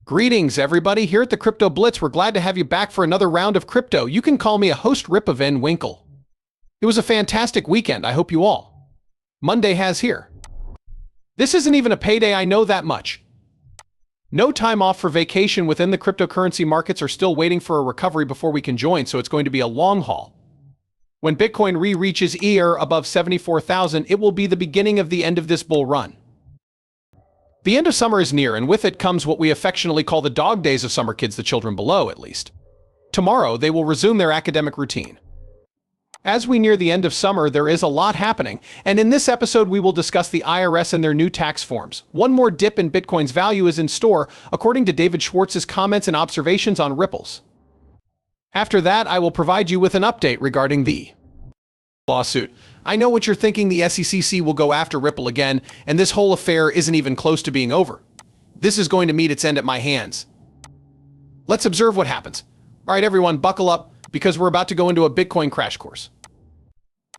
Greetings, everybody. Here at the Crypto Blitz, we're glad to have you back for another round of crypto. You can call me a host Rip of N. Winkle. It was a fantastic weekend, I hope you all. Monday has here. This isn't even a payday, I know that much. No time off for vacation within the cryptocurrency markets are still waiting for a recovery before we can join, so it's going to be a long haul. When Bitcoin reaches ER above 74,000, it will be the beginning of the end of this bull run. The end of summer is near, and with it comes what we affectionately call the dog days of summer kids, the children below, at least. Tomorrow, they will resume their academic routine. As we near the end of summer, there is a lot happening, and in this episode, we will discuss the IRS and their new tax forms. One more dip in Bitcoin's value is in store, according to David Schwartz's comments and observations on ripples. After that, I will provide you with an update regarding the lawsuit. I know what you're thinking, the SEC will go after Ripple again, and this whole affair isn't even close to being over. This is going to meet its end at my hands. Let's observe what happens. All right, everyone, buckle up, because we're about to go into a Bitcoin crash course.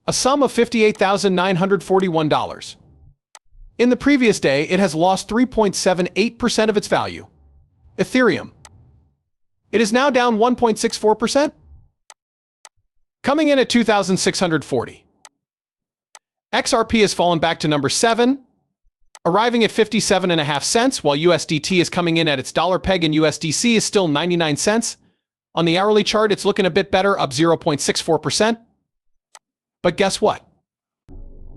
A sum of $58,941. In the previous day, it has lost 3.78% of its value. Ethereum. It is now down 1.64%. Coming in at 2,640. XRP has fallen back to number 7, arriving at 57.5 cents, while USDT is coming in at its dollar peg and USDC is still 99 cents. On the hourly chart, it's looking a bit better, up 0.64%. But guess what?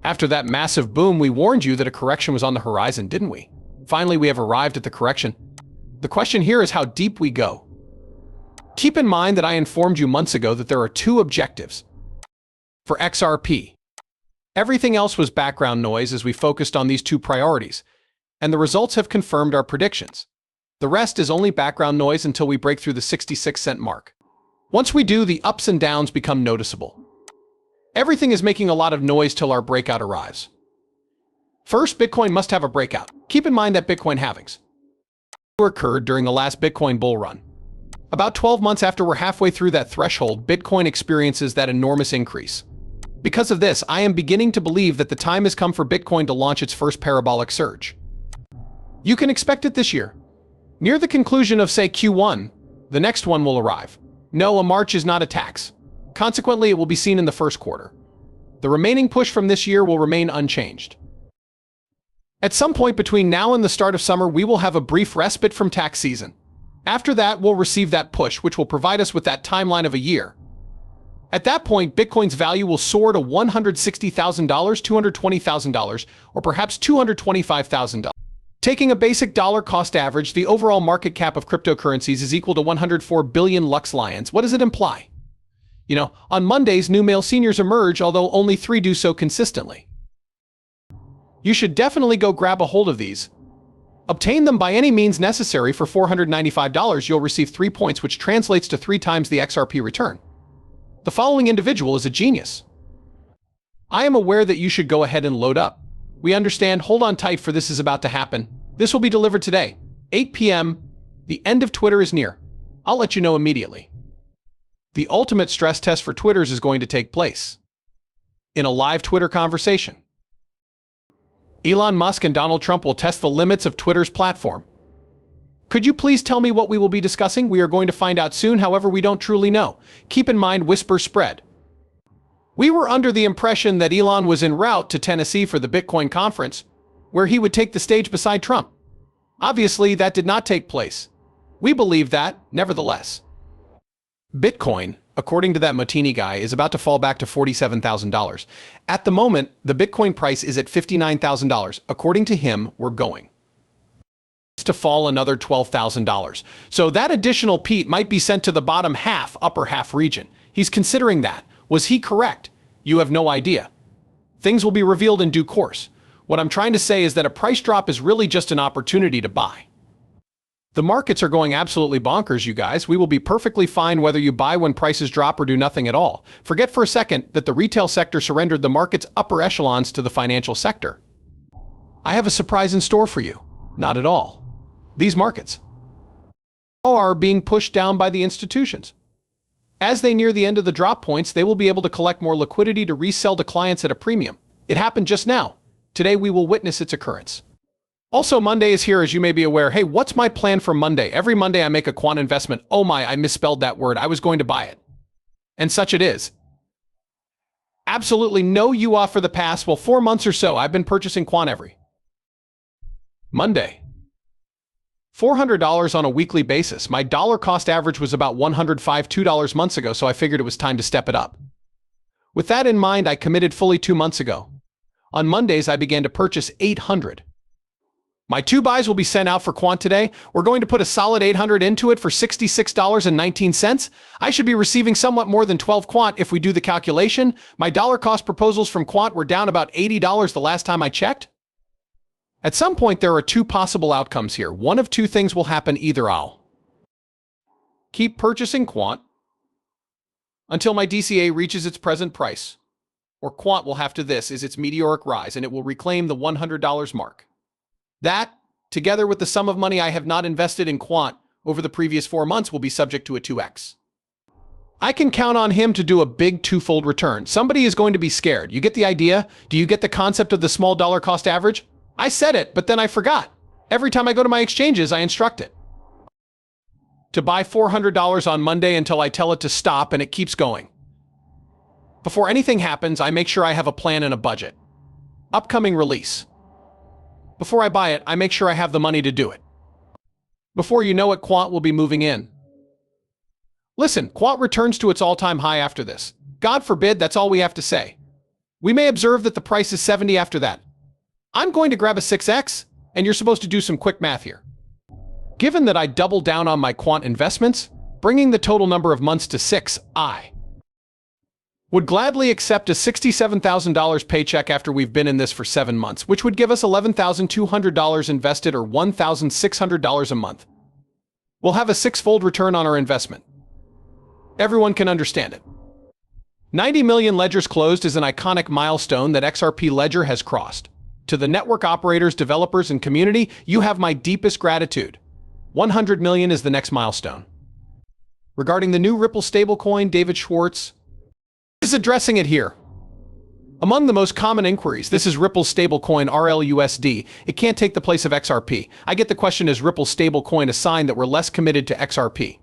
After that massive boom, we warned you that a correction was on the horizon, didn't we? Finally, we have arrived at the correction. The question here is how deep we go. Keep in mind that I informed you months ago that there are two objectives for XRP. Everything else was background noise as we focused on these two priorities, and the results have confirmed our predictions. The rest is only background noise until we break through the 66-cent mark. Once we do, the ups and downs become noticeable. Everything is making a lot of noise till our breakout arrives. First, Bitcoin must have a breakout. Keep in mind that Bitcoin halvings occurred during the last Bitcoin bull run. About 12 months after we're halfway through that threshold, Bitcoin experiences that enormous increase. Because of this, I am beginning to believe that the time has come for Bitcoin to launch its first parabolic surge. You can expect it this year. Near the conclusion of, say, Q1, the next one will arrive. No, a March is not a tax. Consequently, it will be seen in the first quarter. The remaining push from this year will remain unchanged. At some point between now and the start of summer, we will have a brief respite from tax season. After that, we'll receive that push, which will provide us with that timeline of a year. At that point, Bitcoin's value will soar to $160,000, $220,000, or perhaps $225,000. Taking a basic dollar cost average, the overall market cap of cryptocurrencies is equal to 104 billion Lux Lions. What does it imply? On Mondays, new male seniors emerge, although only 3 do so consistently. You should definitely go grab a hold of these. Obtain them by any means necessary. For $495, you'll receive 3 points, which translates to 3 times the XRP return. The following individual is a genius. I am aware that you should go ahead and load up. We understand. Hold on tight, for this is about to happen. This will be delivered today, 8 p.m. The end of Twitter is near. I'll let you know immediately. The ultimate stress test for Twitters is going to take place in a live Twitter conversation. Elon Musk and Donald Trump will test the limits of Twitter's platform. Could you please tell me what we will be discussing? We are going to find out soon, however, we don't truly know. Keep in mind, whispers spread. We were under the impression that Elon was en route to Tennessee for the Bitcoin conference, where he would take the stage beside Trump. Obviously, that did not take place. We believe that, nevertheless. Bitcoin, according to that Motini guy, is about to fall back to $47,000. At the moment, the Bitcoin price is at $59,000. According to him, we're going to fall another $12,000. So that additional Pete might be sent to the bottom half, upper half region. He's considering that. Was he correct? You have no idea. Things will be revealed in due course. What I'm trying to say is that a price drop is really just an opportunity to buy. The markets are going absolutely bonkers, you guys. We will be perfectly fine whether you buy when prices drop or do nothing at all. Forget for a second that the retail sector surrendered the market's upper echelons to the financial sector. I have a surprise in store for you. Not at all. These markets are being pushed down by the institutions. As they near the end of the drop points, they will be able to collect more liquidity to resell to clients at a premium. It happened just now. Today we will witness its occurrence. Also, Monday is here, as you may be aware. Hey, what's my plan for Monday? Every Monday I make a quant investment. Oh my, I misspelled that word. I was going to buy it. And such it is. Absolutely no UA for the past, 4 months or so. I've been purchasing quant every Monday. $400 on a weekly basis. My dollar cost average was about $105 months ago, so I figured it was time to step it up. With that in mind, I committed fully 2 months ago. On Mondays, I began to purchase 800. My 2 buys will be sent out for quant today. We're going to put a solid 800 into it for $66.19. I should be receiving somewhat more than 12 quant if we do the calculation. My dollar cost proposals from quant were down about $80 the last time I checked. At some point, there are 2 possible outcomes here. One of 2 things will happen. Either I'll keep purchasing quant until my DCA reaches its present price, or quant will have to this is its meteoric rise and it will reclaim the $100 mark. That, together with the sum of money I have not invested in quant over the previous 4 months, will be subject to a 2x. I can count on him to do a big 2-fold return. Somebody is going to be scared. You get the idea? Do you get the concept of the small dollar cost average? I said it, but then I forgot. Every time I go to my exchanges, I instruct it to buy $400 on Monday until I tell it to stop, and it keeps going. Before anything happens, I make sure I have a plan and a budget. Upcoming release. Before I buy it, I make sure I have the money to do it. Before you know it, quant will be moving in. Listen, quant returns to its all-time high after this. God forbid, that's all we have to say. We may observe that the price is 70 after that. I'm going to grab a 6x, and you're supposed to do some quick math here. Given that I doubled down on my quant investments, bringing the total number of months to 6, I would gladly accept a $67,000 paycheck after we've been in this for 7 months, which would give us $11,200 invested, or $1,600 a month. We'll have a 6-fold return on our investment. Everyone can understand it. 90 million ledgers closed is an iconic milestone that XRP Ledger has crossed. To the network operators, developers, and community, you have my deepest gratitude. 100 million is the next milestone. Regarding the new Ripple stablecoin, David Schwartz is addressing it here. Among the most common inquiries, this is Ripple's stablecoin RLUSD. It can't take the place of XRP. I get the question, is Ripple's stablecoin a sign that we're less committed to XRP?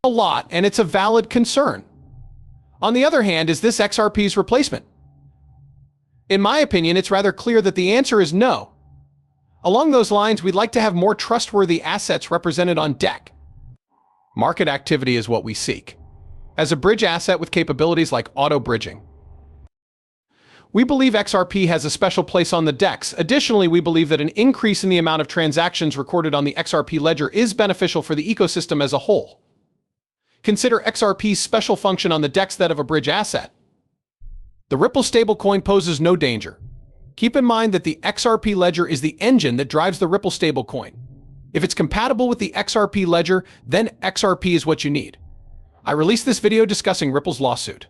A lot, and it's a valid concern. On the other hand, is this XRP's replacement? In my opinion, it's rather clear that the answer is no. Along those lines, we'd like to have more trustworthy assets represented on deck. Market activity is what we seek. As a bridge asset with capabilities like auto-bridging, we believe XRP has a special place on the DEX. Additionally, we believe that an increase in the amount of transactions recorded on the XRP ledger is beneficial for the ecosystem as a whole. Consider XRP's special function on the DEX that of a bridge asset. The Ripple stablecoin poses no danger. Keep in mind that the XRP ledger is the engine that drives the Ripple stablecoin. If it's compatible with the XRP ledger, then XRP is what you need. I released this video discussing Ripple's lawsuit,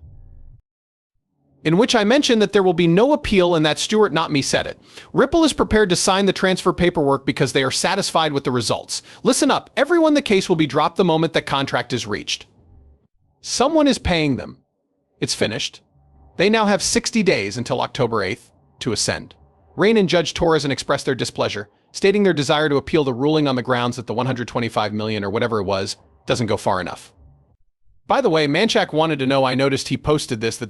in which I mentioned that there will be no appeal and that Stuart, not me, said it. Ripple is prepared to sign the transfer paperwork because they are satisfied with the results. Listen up, everyone, the case will be dropped the moment that contract is reached. Someone is paying them. It's finished. They now have 60 days until October 8th to ascend. Rain and Judge Torres and express their displeasure, stating their desire to appeal the ruling on the grounds that the 125 million or whatever it was doesn't go far enough. By the way, Manchak wanted to know, I noticed he posted this, that the